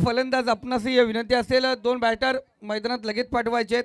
फलंदाज आपणास ही विनंती असेल, 2 बॅटर मैदानात लगेच पाठवायचे.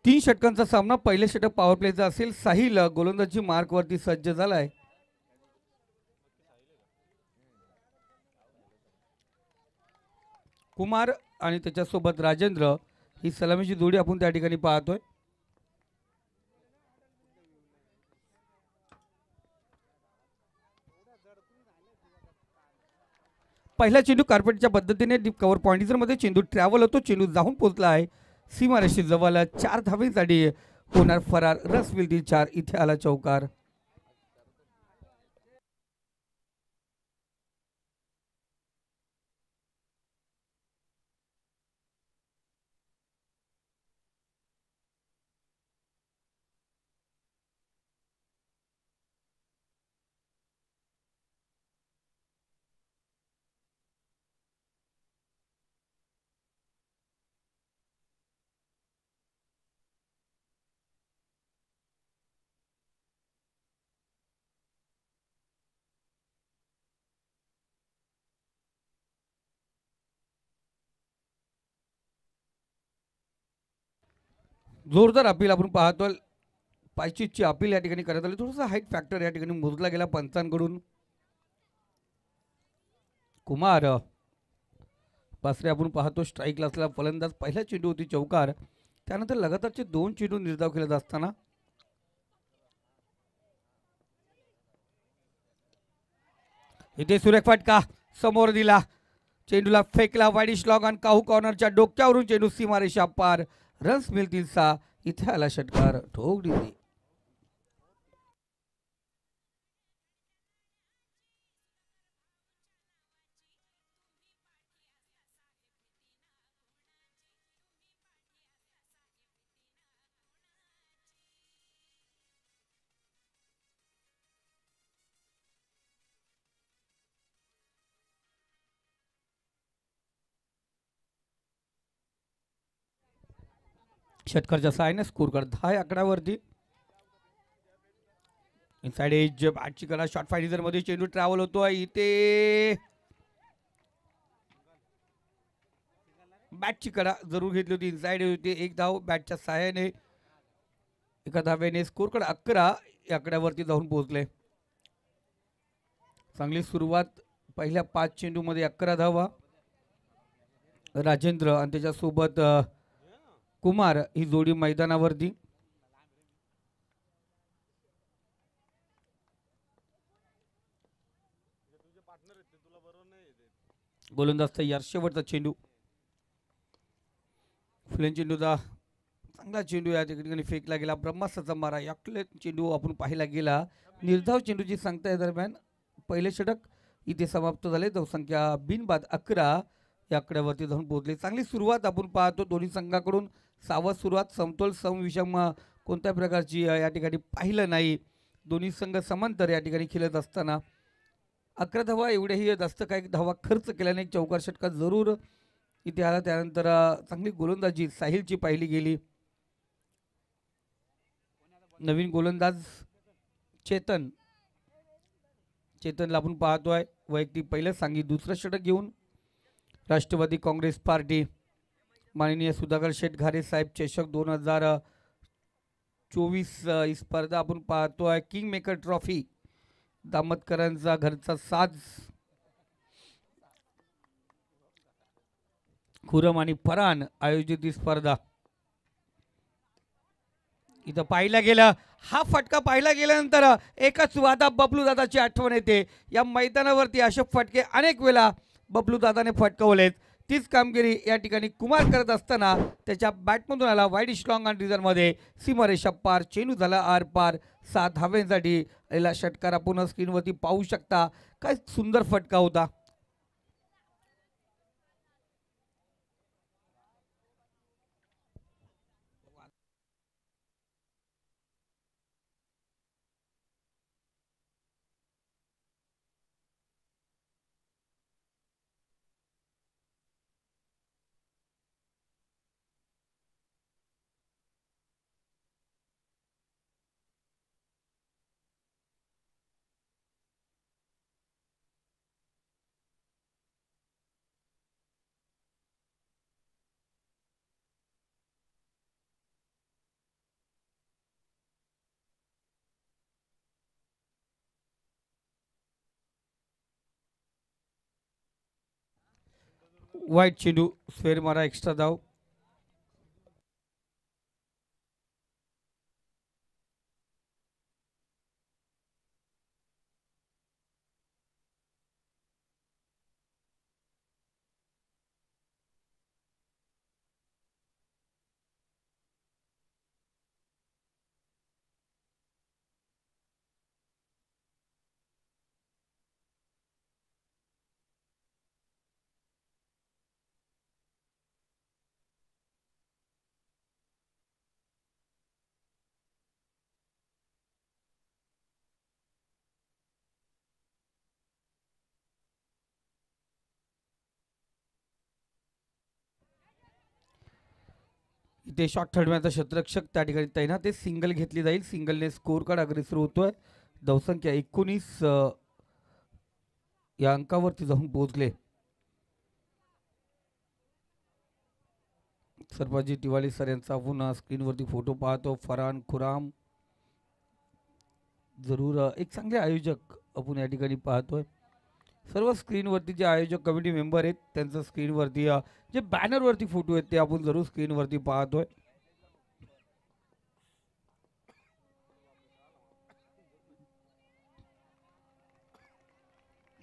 तीन षटकांचा सामना. पहिले षटक पॉवर प्लेचा असेल. साहिल गोलंदाजी मार्कवरती सज्ज झालाय. कुमार आणि त्याच्यासोबत राजेंद्र ही सलामीची जोडी आपण त्या ठिकाणी पाहतोय. पहिला चेंडू कार्पेटच्या पद्धतीने डीप कव्हर पॉइंटर मध्ये चेंडू ट्रॅव्हल होतो. चेंडू जाऊन पोहोचला आहे सीमारेषे जवळ. 4 धावेसाठी होणार फरार. रस मिळतील 4. इथे आला चौकार. जोरदार अपील आपण पाहतो. पायचीची अपील या ठिकाणी करण्यात आली. थोडासा हाईट फॅक्टर या ठिकाणी मोजला गेला पंचांकडून. कुमार पासरे आपण पाहतो स्ट्राईकला असलेला फलंदाज. पहिला चेंडू होती चौकार. त्यानंतर लगातारचे 2 चेंडू निर्धाव केले जात असताना इथे सुरेख फटका समोर दिला. चेंडूला फेकला वाईडिश लॉग आणि काहू कॉर्नरच्या डोक्यावरून चेंडू सीमारेषा पार. रन्स मिळतील 6. इथे आला षटकार. ठोक दिली. षटकारच्या साहाय्याने स्कोर कार्ड 10 आकड्यावरती. इनसाइड एज बॅटची कला शॉर्ट फायझर मध्ये चेंडू ट्रॅव्हल होतोय. इथे बॅटची कडा जरूर घेतली होती. इनसाइड होती. 1 धाव बॅटच्या साहाय्याने. एका धाव्याने स्कोर कार्ड 11 या आकड्यावरती जाऊन पोहोचले. चांगली सुरुवात. पहिल्या 5 चेंडू मध्ये 11 धावा. राजेंद्र आणि त्याच्यासोबत कुमार ही जोडी मैदानावरती. गोलंदाज तयार. शेवटचा चेंडू. फुलेन चेंडूचा चांगला चेंडू या ठिकाणी फेकला गेला. ब्रह्मास्त्राचा मारा याकडे चेंडू आपण पाहायला गेला. निर्धाव चेंडूची सांगता या दरम्यान पहिले षटक इथे समाप्त झाले. धावसंख्या बिनबाद 11 या आकड्यावरती जाऊन पोहोचले. चांगली सुरुवात आपण पाहतो दोन्ही संघाकडून. सावध सुरुवात, समतोल समविषम कोणत्या प्रकारची या ठिकाणी पाहिलं नाही. दोन्ही संघ समांतर या ठिकाणी खेळत असताना 11 धावा एवढ्याही जास्त काही धावा खर्च केल्याने एक चौकार षटकात जरूर इथे आला. त्यानंतर चांगली गोलंदाजी साहिलची पाहिली गेली. नवीन गोलंदाज चेतनला आपण पाहतोय वैयक्तिक पहिलं सांगी दुसरं षटक घेऊन राष्ट्रवादी काँग्रेस पार्टी माननीय सुधाकर शेठ घारे साहेब चषक 2024 ही स्पर्धा आपण पाहतोय. किंग मेकर ट्रॉफी दामतकरांचा घरचा साज खुरम आणि फरान आयोजित ही स्पर्धा इथं पाहिला गेला. हा फटका पाहिला गेल्यानंतर एकाच वादा बबलू दादाची आठवण येते. या मैदानावरती असे फटके अनेक वेळा बबलू दादाने फटकवलेत. तीच कामगिरी या ठिकाणी कुमार करत असताना त्याच्या बॅटमधून आला वाईड स्ट्रॉंग आणि रिझनमध्ये सीमारेषा पार. चेंडू झाला आर पार. 7 धाव्यांसाठी आलेला षटकार आपण स्क्रीनवरती पाहू शकता. काय सुंदर फटका होता. वाईट चेंडू स्क्वेअर मारा एक्स्ट्रा धाव. इथे शॉट ठरवण्याचा क्षेत्ररक्षक त्या ठिकाणी तैनात आहे. सिंगल घेतली जाईल. सिंगलने स्कोर कार्ड अग्रेसर होतोय. धावसंख्या 19 या अंकावरती जाऊन पोहोचले. सरबाजी तिवारी सर यांचा आपण स्क्रीनवरती फोटो पाहतो. फरहान खुराम जरूर एक चांगले आयोजक आपण या ठिकाणी पाहतोय. सर्व स्क्रीनवरती जे आयोजक कमिटी मेंबर आहेत त्यांचं स्क्रीनवरती जे बॅनरवरती फोटो आहेत ते आपण जरूर स्क्रीनवरती पाहतोय.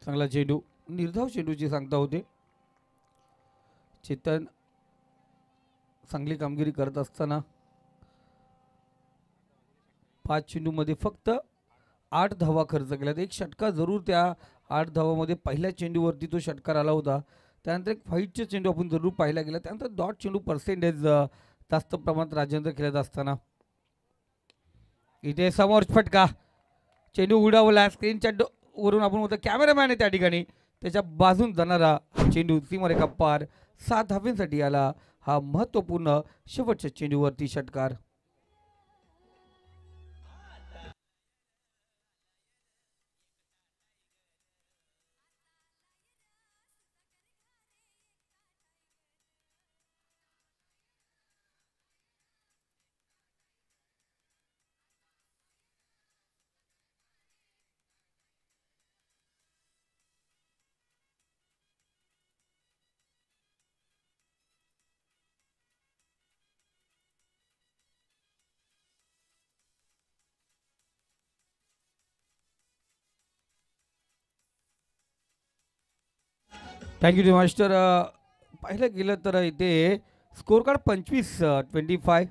चांगला चेंडू निर्धाव चेंडूची सांगता होते. चेतन चांगली कामगिरी करत असताना 5 चेंडूमध्ये फक्त 8 धावा खर्च केल्यात. एक षटका जरूर त्या 8 धावामध्ये पहिल्या चेंडूवरती तो षटकार आला होता. त्यानंतर एक फाईटचे चेंडू आपण जरूर पाहायला गेला. त्यानंतर डॉट चेंडू पर्सेंटेज जास्त प्रमाणात राजेंद्र खेळत असताना इथे समोर फटका. चेंडू उडावला. स्क्रीनच्या वरून आपण होतं कॅमेरामॅन आहे त्या ठिकाणी त्याच्या बाजून जाणारा चेंडू सीमारेखा पार. 7 धाव्यांसाठी आला हा महत्त्वपूर्ण शेवटच्या चेंडूवरती षटकार. Thank you master. पाहिलं गेलं तर इथे स्कोर कार्ड 25-25.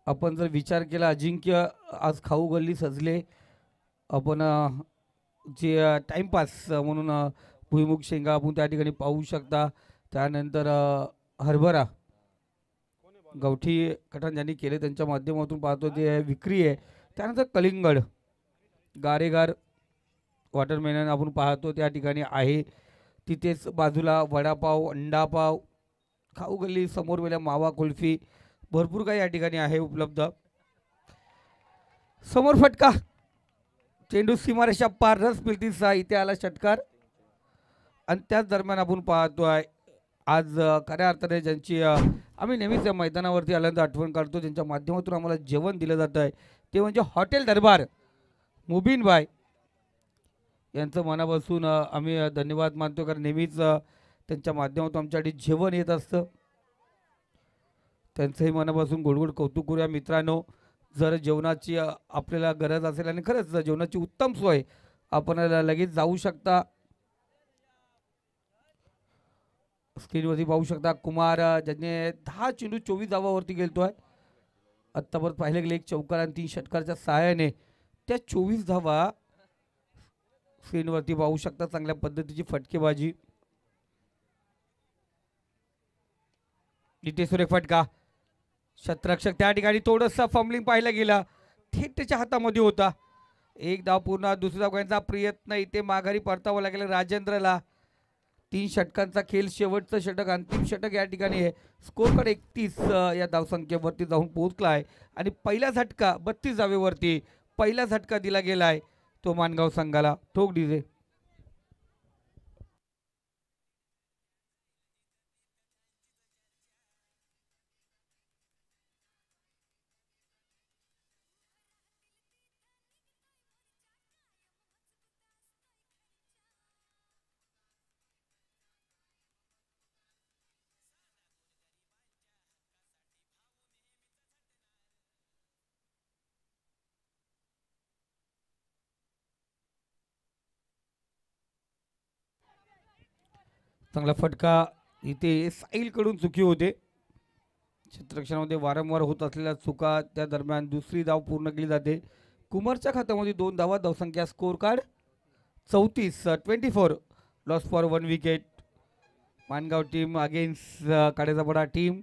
आपण जर विचार केला अजिंक्य आज खाऊ गल्ली सजले. आपण जे टाइमपास म्हणून भुईमुग शेंगा आपण त्या ठिकाणी पाहू शकता. त्यानंतर हरभरा गावठी कठण ज्यांनी केले त्यांच्या माध्यमातून पाहतो ते विक्री आहे. त्यानंतर कलिंगड गारेगार वॉटरमेलन आपण पाहतो त्या ठिकाणी आहे. तिथेच बाजूला वडापाव अंडापाव खाऊ गल्ली समोर वेळेला मावा कुल्फी भरपूर काही या ठिकाणी आहे उपलब्ध. समोर फटका चेंडू सीमारेषा पार रस मिळतीचा इथे आला षटकार. आणि त्याच दरम्यान आपण पाहतोय आज खऱ्या अर्थाने ज्यांची आम्ही नेहमीच या मैदानावरती आल्यानंतर आठवण काढतो ज्यांच्या माध्यमातून आम्हाला जेवण दिलं जात आहे ते म्हणजे हॉटेल दरबार मुबीन बाय यांचं मनापासून आम्ही धन्यवाद मानतो. कारण नेहमीच त्यांच्या माध्यमातून आमच्यासाठी जेवण येत असतं. त्यांचंही मनापासून गोडगोड कौतुक करूया मित्रांनो. जर जेवणाची आपल्याला गरज असेल आणि खरंच जेवणाची उत्तम सोय आपण लगेच जाऊ शकता. स्क्रीनवरती पाहू शकता कुमार ज्याने 10 चेंडू 24 धावावरती गेलतोय. आत्तापर्यंत पाहिलं गेलं एक चौकार आणि 3 षटकारच्या सहाय्याने त्या 24 धावा स्क्रीनवरती पाहू शकता. चांगल्या पद्धतीची फटकेबाजी इथे सुरेख फटका. शतरक्षक त्या ठिकाणी थोडंसं फंबलिंग पाहिलं गेलं थेट त्याच्या हातामध्ये होता. एक धाव पूर्ण दुसऱ्या धावांचा प्रयत्न इथे माघारी परतावं लागेल राजेंद्रला. 3 षटकांचा खेळ शेवटचं षटक अंतिम षटक या ठिकाणी आहे. स्कोर कार्ड 31 या धावसंख्येवरती जाऊन पोहोचला आहे आणि पहिला झटका 32 धावेवरती पहिला झटका दिला गेला आहे तो मानगाव संघाला. ठोक डीजे. चांगला फटका इथे साहिलकडून चुकी होते. क्षेत्ररक्षणामध्ये वारंवार होत असलेल्या चुका त्या दरम्यान दुसरी धाव पूर्ण केली जाते. कुमारच्या खात्यामध्ये 2 धावा. धावसंख्या score card 34-24. Loss for 1 wicket. Mangaon team against Kadejapada team.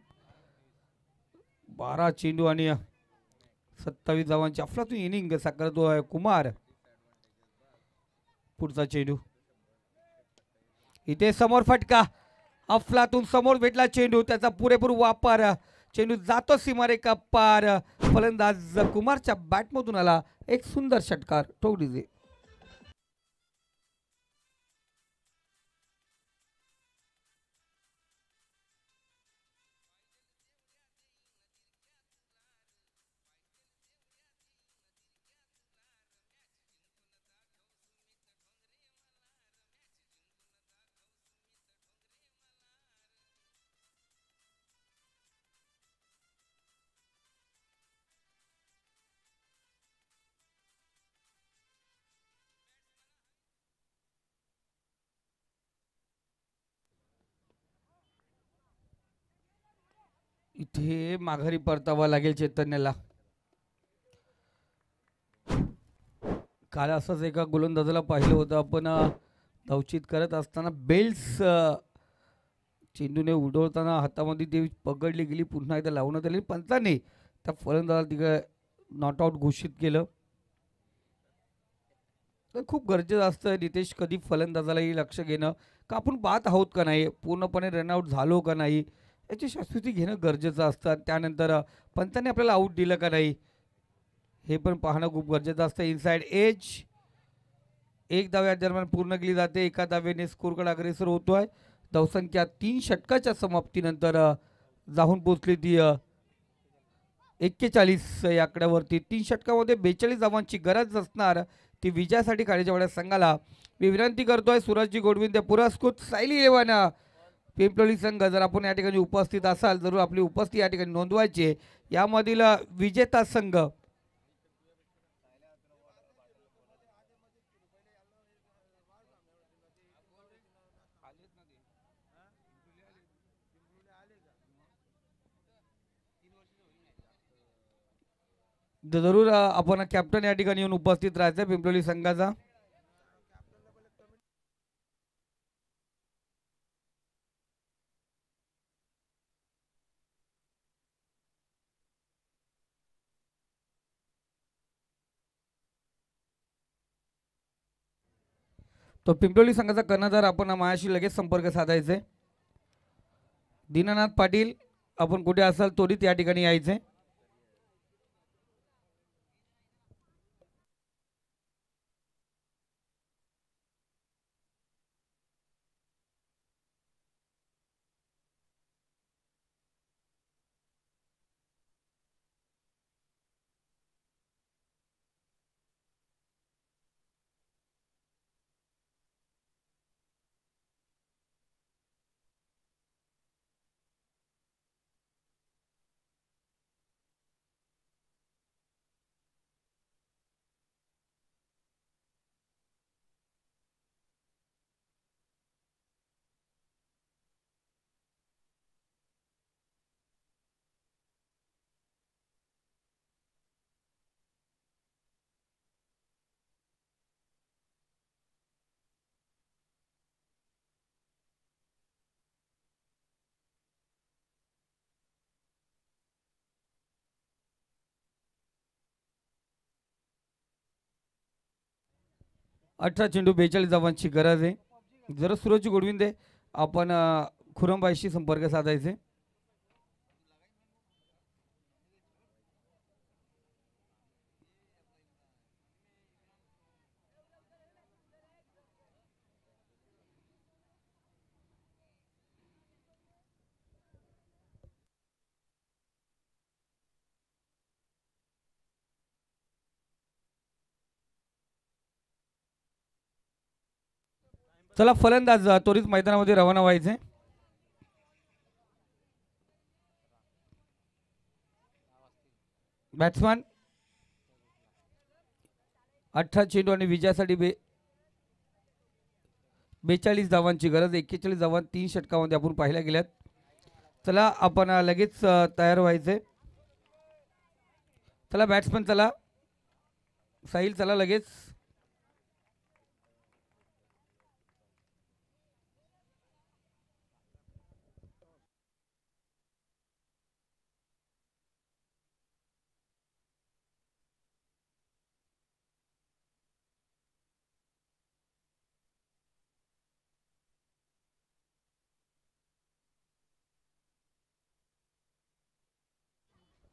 12 चेंडू आणि 27 धावांची अफलातून इनिंग साकारतो आहे कुमार. पुढचा चेंडू इथे समोर फटका. अफलातून समोर भेटला चेंडू त्याचा पुरेपूर वापर. चेंडू जातो सीमारेखा पार. फलंदाज कुमारच्या बॅटमधून आला एक सुंदर षटकार. ठोक डीजे. इथे माघारी परतावा लागेल चैतन्याला. काल असंच एका गोलंदाजाला पाहिलं होतं आपण धावचीत करत असताना बेल्स चेंडूने उडवताना हातामध्ये ती पकडली गेली. पुन्हा एकदा लावण्यात आली. पंचाने त्या फलंदाजाला तिकडे नॉट आऊट घोषित केलं. तर खूप गरजेचं असतं नितेश कधी फलंदाजालाही लक्ष घेणं का आपण पाहत आहोत का नाही पूर्णपणे रनआउट झालो का नाही याची शाश्वती घेणं गरजेचं असतं. त्यानंतर पंचाने आपल्याला आऊट दिलं का नाही हे पण पाहणं खूप गरजेचं असतं. इनसाइड एज एक धाव या दरम्यान पूर्ण केली जाते. एका धावेने स्कोरकडे अग्रेसर होतोय. धावसंख्या 3 षटकाच्या समाप्तीनंतर जाऊन पोचली ती 41 या आकड्यावरती. 3 षटकामध्ये 42 धावांची गरज असणार ती विजयासाठी काळेजावड्या संघाला. मी विनंती करतोय सुरजजी गोडविंदे पुरस्कृत सायली येवाना पिंपलोली संघ जर आपण या ठिकाणी उपस्थित असाल जरूर आपली उपस्थिती या ठिकाणी नोंदवायची. यामधील विजेता संघ जरूर आपण कॅप्टन या ठिकाणी येऊन उपस्थित राहायचं पिंपलोली संघाचा. तो पिंपलोली संघाचा कर्णधार आपण माझ्याशी लगेच संपर्क साधायचे. दीनानाथ पाटील आपण कुठे असाल त्वरित या ठिकाणी यायचे. अठरा चेंडू 42 धावांची गरज आहे. जरा सुरज गोडविंदे आपण खुरमबाईशी संपर्क साधायचे. चला फलंदाज त्वरित मैदानामध्ये रवाना व्हायचे. बॅट्समॅन 18 चेंडू आणि विजयासाठी 42 धावांची गरज. 41 धावा 3 षटकामध्ये आपण पाहिल्या गेल्यात. चला आपण लगेच तयार व्हायचे. चला बॅट्समॅन चला. साहिल चला लगेच.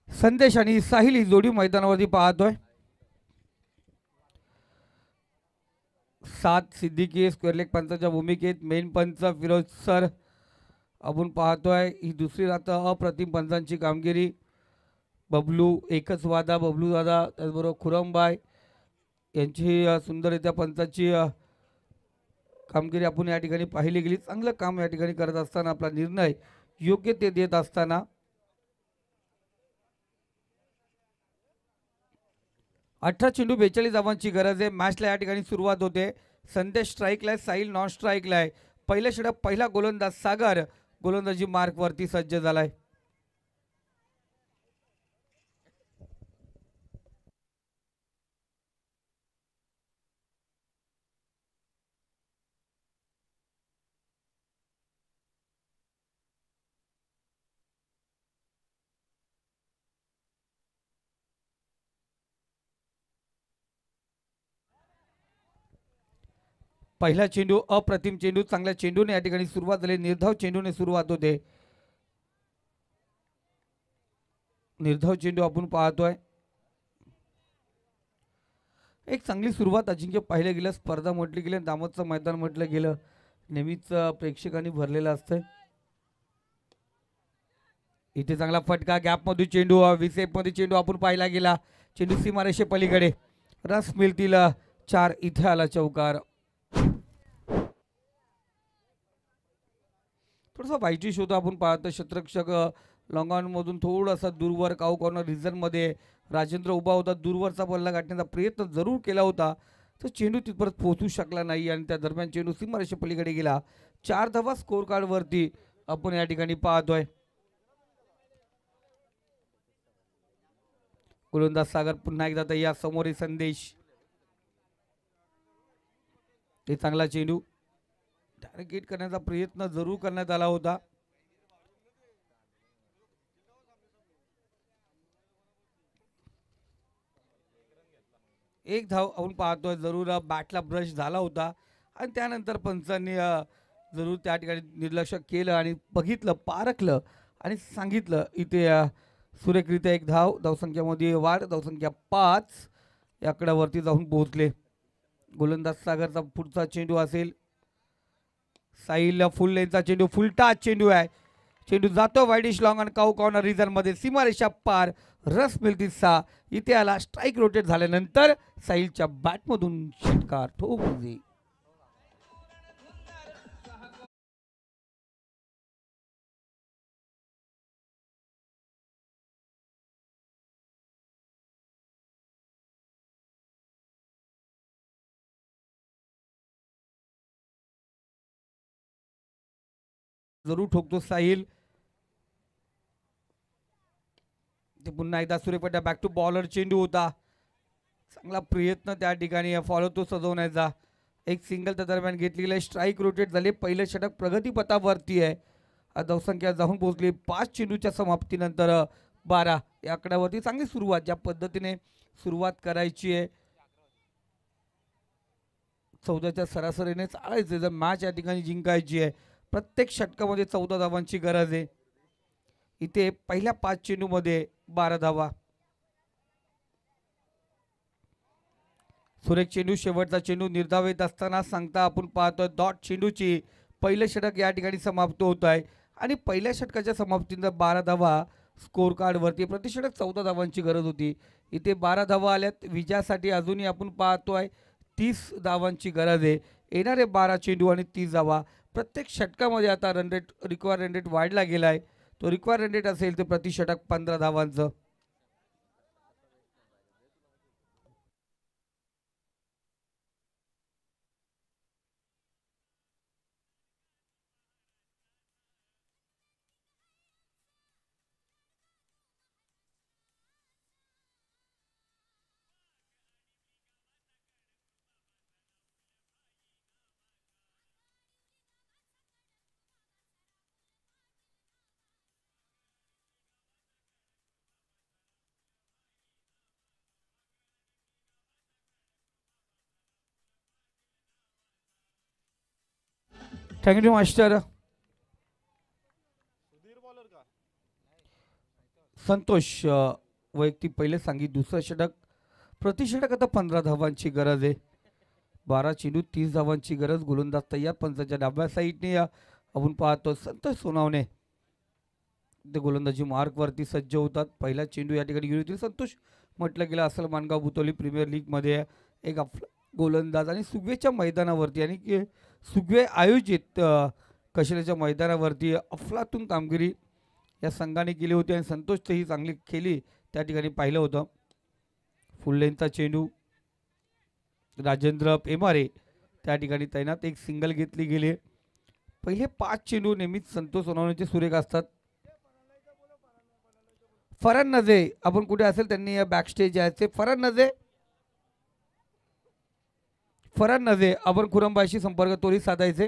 संदेश आणि साहिल ही जोडी मैदानावरती पाहतोय. 7 सिद्दीकी स्क्वेअर लेग पंचाच्या भूमिकेत. मेन पंच फिरोज सर आपण पाहतोय. ही दुसरी रात्र अप्रतिम पंचांची कामगिरी. बबलू एकच वादा बबलू दादा त्याचबरोबर खुरमबाई यांची सुंदररित्या पंचाची कामगिरी आपण या ठिकाणी पाहिली गेली. चांगलं काम या ठिकाणी करत असताना आपला निर्णय योग्य ते देत असताना 18 चेंडू 42 धावांची गरज आहे. मॅचला या ठिकाणी सुरुवात होते. संदेश स्ट्राईकला आहे, साहिल नॉन स्ट्राईकला आहे. पहिल्या षटक पहिला गोलंदाज सागर गोलंदाजी मार्कवरती सज्ज झालाय. पहिला चेंडू अप्रतिम चेंडू. चांगल्या चेंडूने या ठिकाणी सुरुवात झाली. निर्धाव चेंडूने सुरुवात होते. निर्धाव चेंडू आपण पाहतोय. एक चांगली सुरुवात अजिंक्य पाहिलं गेलं. स्पर्धा म्हटली गेली, दामोदचं मैदान म्हटलं गेलं नेहमीच प्रेक्षकांनी भरलेलं असतंय. इथे चांगला फटका. गॅपमध्ये चेंडू. विसेपमध्ये चेंडू आपण पाहिला गेला. चेंडू सीमारेषे पलीकडे. रस मिळतील 4. इथे आला चौकार. थोडासा वाईटी शोध आपण पाहतो. क्षेत्ररक्षक लॉंगॉनमधून थोडासा दूरवर काऊ कॉर्नर रिझनमध्ये राजेंद्र उभा होता. दूरवरचा बल्ला गाठण्याचा प्रयत्न जरूर केला होता, तर चेंडू तिथपर्यंत पोहोचू शकला नाही आणि त्या दरम्यान चेंडू सीमारेषे पलीकडे गेला. 4 धावा स्कोर कार्डवरती आपण या ठिकाणी पाहतोय. गोलंदाज सागर पुन्हा एकदा तयार, समोरील संदेश, ते चांगला चेंडू टार्गेट करण्याचा प्रयत्न जरूर करण्यात आला होता. एक धाव आपण पाहतोय, जरूर बॅटला ब्रश झाला होता आणि त्यानंतर पंचांनी जरूर त्या ठिकाणी निर्लक्ष केलं आणि बघितलं, पारखलं आणि सांगितलं. इथे सुरेखरित्या एक धाव, धावसंख्यामध्ये वाढ, धावसंख्या 5 या आकड्यावरती जाऊन पोहोचले. गोलंदाज सागरचा पुढचा चेंडू असेल. साहिल फुल लेनचा चेंडू, फुलटा चेंडू आहे. चेंडू जातो वाईडिश लॉंग आणि काऊ कॉर्नर रिझन मध्ये, सीमारेषा पार, रस मिळतील 6. इथे आला स्ट्राईक रोटेट झाल्यानंतर साहिलच्या बॅटमधून षटकार ठोकले. जरूर ठोकतो साहिल. ते पुन्हा एकदा सूर्यपट्टा बॅक टू बॉलर चेंडू होता. चांगला प्रयत्न त्या ठिकाणी फॉलो तो सजवण्याचा. एक सिंगल त्या दरम्यान घेतलेला, स्ट्राईक रोटेट झाले. पहिलं षटक प्रगतीपथावरती आहे. धावसंख्या जाऊन पोहोचली 5 चेंडूच्या समाप्तीनंतर 12 या आकड्यावरती. चांगली सुरुवात, ज्या पद्धतीने सुरुवात करायची आहे, 14च्या सरासरीने चालायचे जर मॅच या ठिकाणी जिंकायची आहे. प्रत्येक षटकामध्ये 14 धावांची गरज आहे. इथे पहिल्या 5 चेंडूमध्ये 12 धावा. सुरेख चेंडू, शेवटचा चेंडू निर्धावित असताना सांगता आपण पाहतोय डॉट चेंडूची पहिलं षटक या ठिकाणी समाप्त होत आहे आणि पहिल्या षटकाच्या समाप्तीनंतर 12 धावा स्कोर कार्डवरती. प्रति षटक 14 धावांची गरज होती. इथे 12 धावा आल्यात. विजयासाठी अजूनही आपण पाहतोय 30 धावांची गरज आहे. येणारे 12 चेंडू आणि 30 धावा. प्रत्येक षटकामध्ये आता run rate, require run rate वाढला गेला आहे. तो रिक्वायर रन रेट असेल ते प्रति षटक 15 धावांचं. Thank you master. संतोष वैयक्तिक पहिले सांगित, दुसरं षटक प्रति षटक आता 15 धावांची गरज आहे. 12 चेंडू 30 धावांची गरज. गोलंदाज तयार. पंचाच्या डाव्या साईडने आपण पाहतो संतोष सोनावणे ते गोलंदाजी मार्कवरती सज्ज होतात. पहिला चेंडू या ठिकाणी गेली होती. संतोष म्हटलं गेलं असल मानगाव बुतोली प्रीमियर लीगमध्ये एक गोलंदाज आणि सुगवेच्या मैदानावरती आणि सुगवे आयोजित कशेल्याच्या मैदानावरती अफलातून कामगिरी या संघाने केली होती आणि संतोष ही चांगली खेळली त्या ठिकाणी पाहिलं होतं. फुल लेनचा चेंडू, राजेंद्र पेमारे त्या ठिकाणी तैनात. एक सिंगल घेतली गेली. पहिले 5 चेंडू नेहमीच संतोष सोनवणेचे सुरेख असतात. फरहान नजे आपण कुठे असेल त्यांनी बॅक स्टेज यायचे. फरहान नजे आपण खुरंबाशी संपर्क त्वरित साधायचे.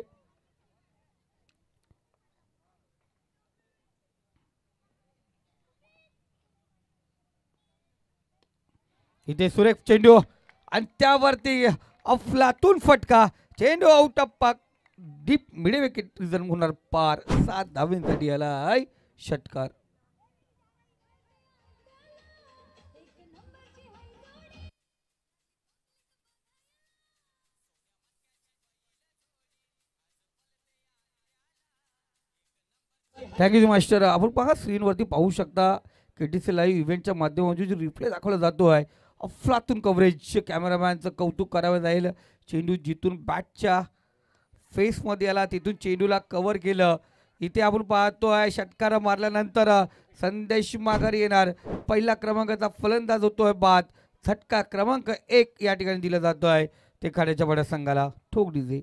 इथे सुरेख चेंडू आणि त्यावरती अफलातून फटका. चेंडू आउट ऑफ पाक, डीप मिड विकेट रिझन होणार पार. 7 धावांसाठी आला षटकार. Thank you master. आपण पहा स्क्रीनवरती पाहू शकता KTC लाईव्ह इव्हेंटच्या माध्यमातून जो रिप्ले दाखवला जातो आहे, अफलातून कव्हरेज. कॅमेरामॅनचं कौतुक करावं जाईल. चेंडू जिथून बॅटच्या फेसमध्ये आला तिथून चेंडूला कव्हर केलं. इथे आपण पाहतोय षटकार मारल्यानंतर संदेश माघारी येणार. पहिला क्रमांकाचा फलंदाज होतोय बाद. झटका क्रमांक 1 या ठिकाणी दिला जातोय ते खाड्याच्या बड्या संघाला. ठोक डीजे.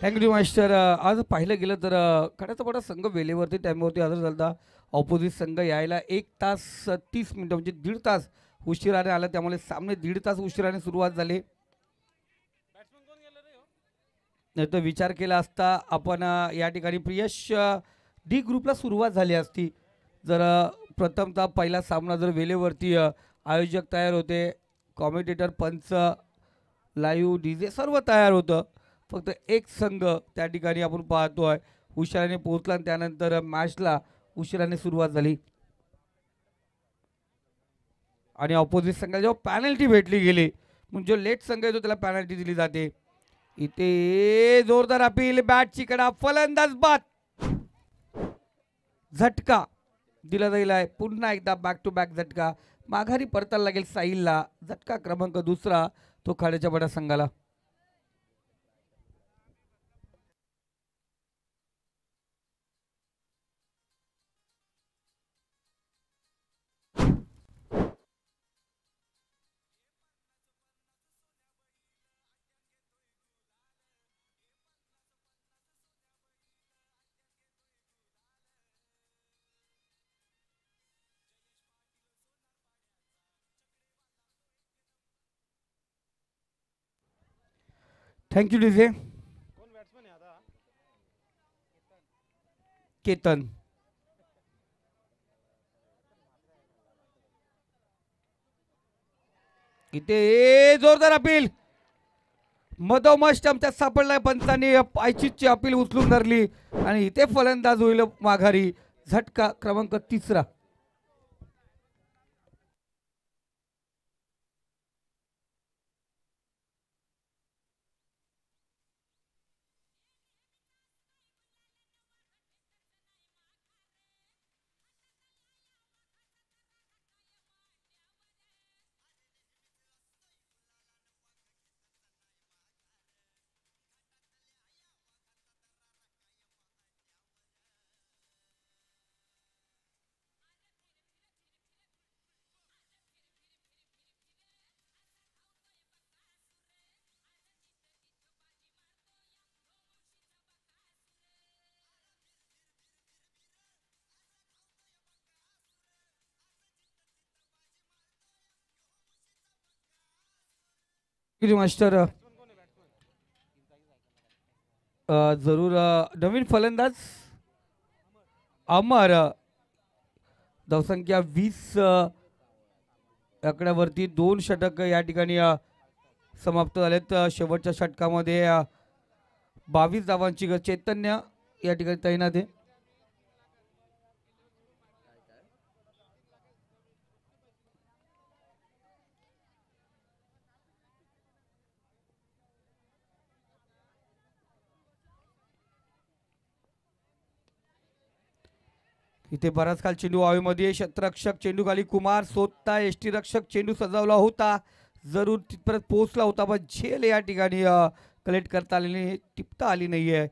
Thank you master. आज पाहिलं गेलं तर खड्याचा मोठा संघ वेळेवरती टाईमवरती हजर झाला. ऑपोजिट संघ यायला 1 तास 30 मिनिटं म्हणजे 1.5 तास उशिराने आला, त्यामुळे सामने 1.5 तास उशिराने सुरुवात झाली. नाही तर विचार केला असता आपण या ठिकाणी प्रियश डी ग्रुपला सुरुवात झाली असती जर प्रथमतः पहिला सामना जर वेळेवरती आयोजक तयार होते, कॉमेंटेटर, पंच, लाईव्ह डीजे सर्व तयार होतं. फक्त एक संघ त्या ठिकाणी आपण पाहतोय उशिराने पोहोचला आणि त्यानंतर मॅचला उशिराने सुरुवात झाली आणि ऑपोजिट संघाला जेव्हा पॅनल्टी भेटली गेली म्हणजे जो लेट संघ येतो त्याला पॅनल्टी दिली जाते. इथे जोरदार अपील, बॅटची कडा, फलंदाज बाद, झटका दिला जाईल आहे. पुन्हा एकदा बॅक टू बॅक झटका माघारी परतायला लागेल साहिलला. झटका क्रमांक दुसरा तो खाड्याच्या बडा संघाला. Thank you DJ. केतन. इथे जोरदार अपील, मधोमध स्टंपच्या सापडलाय. पंचांनी पायचीची अपील उचलून धरली आणि इथे फलंदाज होईल माघारी. झटका क्रमांक तिसरा. मास्टर जरूर नवीन फलंदाज अमर, धावसंख्या 20 आकड्यावरती 2 षटक या ठिकाणी समाप्त झालेत. शेवटच्या षटकामध्ये 22 धावांची चैतन्य या ठिकाणी तैनात आहे. इथे बराच काल चेंडू हवेमध्ये, क्षेत्ररक्षक चेंडू खाली, कुमार स्वतः एष्टी रक्षक चेंडू सजावला होता, जरूर तिथपर्यंत पोहोचला होता पण झेल या ठिकाणी कलेक्ट करता आली नाही, टिपता आली नाहीये.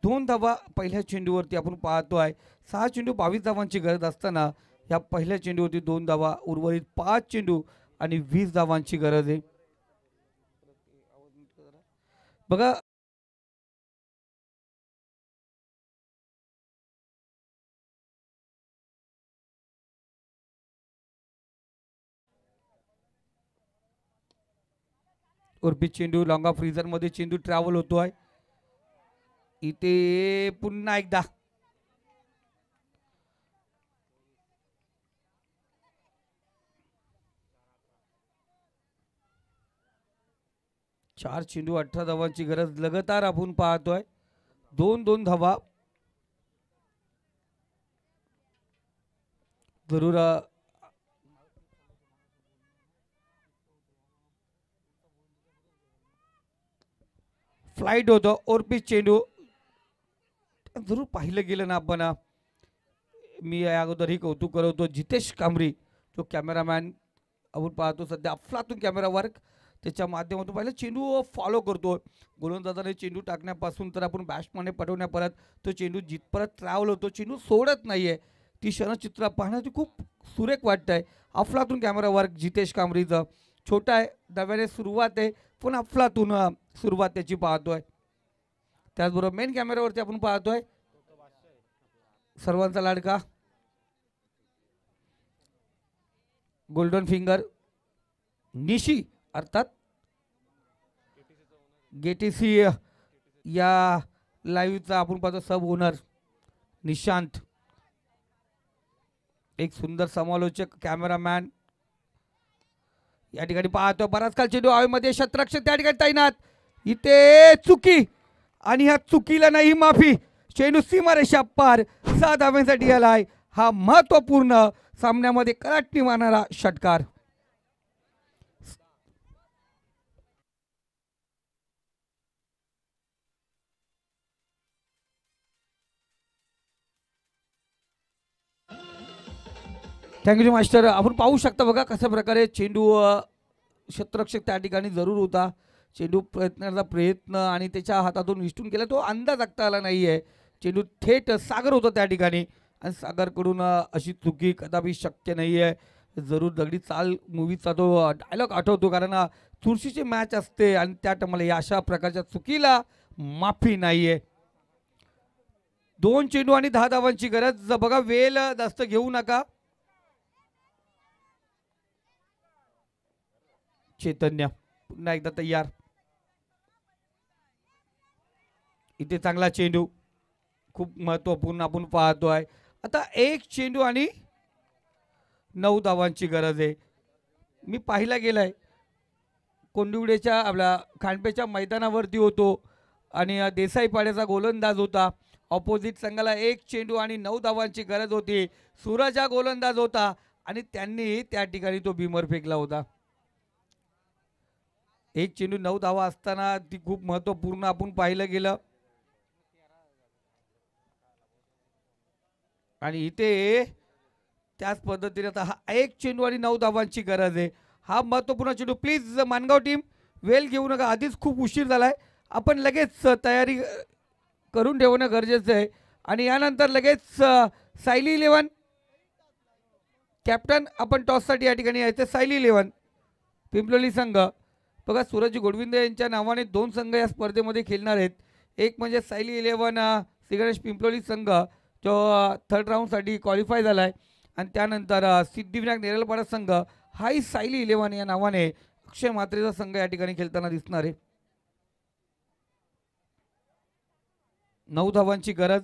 2 धावा पहिल्या चेंडूवरती आपण पाहतोय. 6 चेंडू 22 धावांची गरज असताना या पहिल्या चेंडूवरती 2 धावा, उर्वरित 5 चेंडू आणि 20 धावांची गरज आहे. बघा 2 चेंडू लॉंग ऑफ फ्रीजर मध्ये चेंडू ट्रॅव्हल होतोय. इथे पुन्हा एकदा 4 चेंडू 18 धावांची गरज लगातार आपण पाहतोय. 2-2 धावा जरूर फ्लाइट होतो. ओरपीच चेंडू जरूर पाहिलं गेलं ना आपण, मी या अगोदरही कौतुक करतो जितेश कांबरी जो कॅमेरामॅन आपण पाहतो सध्या अफलातून कॅमेरा वर्क, त्याच्या माध्यमातून पाहिलं चेंडू फॉलो करतो. गोलंदाजाने चेंडू टाकण्यापासून तर आपण बॅट्समॅनने पटवण्यापर्यंत तो चेंडू जिथपर्यंत ट्रॅव्हल होतो, चेंडू सोडत नाहीये. ती क्षणचित्र पाहण्याची खूप सुरेख वाटतंय. अफलातून कॅमेरा वर्क जितेश कांबरीचं. छोटा आहे, नव्याने सुरुवात आहे पण अफलातून सुरुवात त्याची पाहतोय. त्याचबरोबर मेन कॅमेऱ्यावरती आपण पाहतोय सर्वांचा लाडका गोल्डन फिंगर निशी अर्थात गेटीसी या लाईव्हचा आपण पाहतो सब ओनर निशांत, एक सुंदर समालोचक कॅमेरामॅन या ठिकाणी पाहतो. बराच काल चेंडू हवेमध्ये शतरक्षक त्या ठिकाणी तैनात. इथे चुकी आणि ह्या चुकीला नाही माफी. चेंडू सीमारेषा पार 6 धावांसाठी आलाय. हा महत्वपूर्ण सामन्यामध्ये कलाटणी मारणारा षटकार. Thank you master. आपण पाहू शकता बघा कशा प्रकारे चेंडू क्षेत्ररक्षक त्या ठिकाणी जरूर होता. चेंडू प्रयत्न आणि त्याच्या हातातून विष्टून केला तो अंदाज आखता आला नाहीये. चेंडू थेट सागर होता त्या ठिकाणी आणि सागरकडून अशी चुकी कदापि शक्य नाहीये. जरूर दगडी चाल मूवीचा तो डायलॉग आठवतो कारण चुरशीची मॅच असते आणि त्या टायमाला या अशा प्रकारच्या चुकीला माफी नाहीये. 2 चेंडू आणि 10 धावांची गरज. बघा वेळ जास्त घेऊ नका. चैतन्य पुन्हा एकदा तयार. इथे चांगला चेंडू खूप महत्वपूर्ण आपण पाहतोय. आता 1 चेंडू आणि 9 धावांची गरज आहे. मी पाहिला गेलाय कोंडिवडेच्या आपल्या खांडपेच्या मैदानावरती होतो आणि देसाई पाड्याचा गोलंदाज होता. ऑपोजिट संघाला 1 चेंडू आणि 9 धावांची गरज होती. सूरज हा गोलंदाज होता आणि त्यांनी त्या ठिकाणी तो बिमर फेकला होता. 1 चेंडू 9 धावा असताना ती खूप महत्वपूर्ण आपण पाहिलं गेलं. आणि इथे त्याच पद्धतीने आता हा 1 चेंडू आणि 9 धावांची गरज आहे. हा महत्वपूर्ण चेंडू. प्लीज मानगाव टीम वेळ घेऊ नका. आधीच खूप उशीर झालाय. आपण लगेच तयारी करून ठेवणं गरजेचं आहे. आणि यानंतर लगेच सायली 11 कॅप्टन आपण टॉससाठी या ठिकाणी यायचं. सायली 11 पिंपलोली संघ. बघा सूरज गोडविंदे यांच्या नावाने 2 संघ या स्पर्धेमध्ये खेळणार आहेत. एक म्हणजे सायली 11 श्री गणेश पिंपलोली संघ जो 3rd राऊंडसाठी क्वालिफाय झाला आहे आणि त्यानंतर सिद्धिविनायक नेरलपाडा संघ हाही सायली 11 या नावाने अक्षय म्हात्रेचा संघ या ठिकाणी खेळताना दिसणार आहे. 9 धावांची गरज.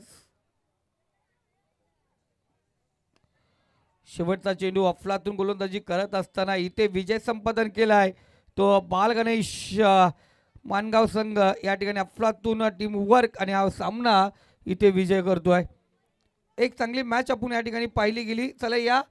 शेवटचा चेंडू अफलातून गोलंदाजी करत असताना इथे विजय संपादन केलाय तो बाल गणेश मानगाव संघ या ठिकाणी अफलातून टीम वर्क आणि हा सामना इथे विजय करतोय. एक चांगली मॅच आपण या ठिकाणी पाहिली गेली. चला या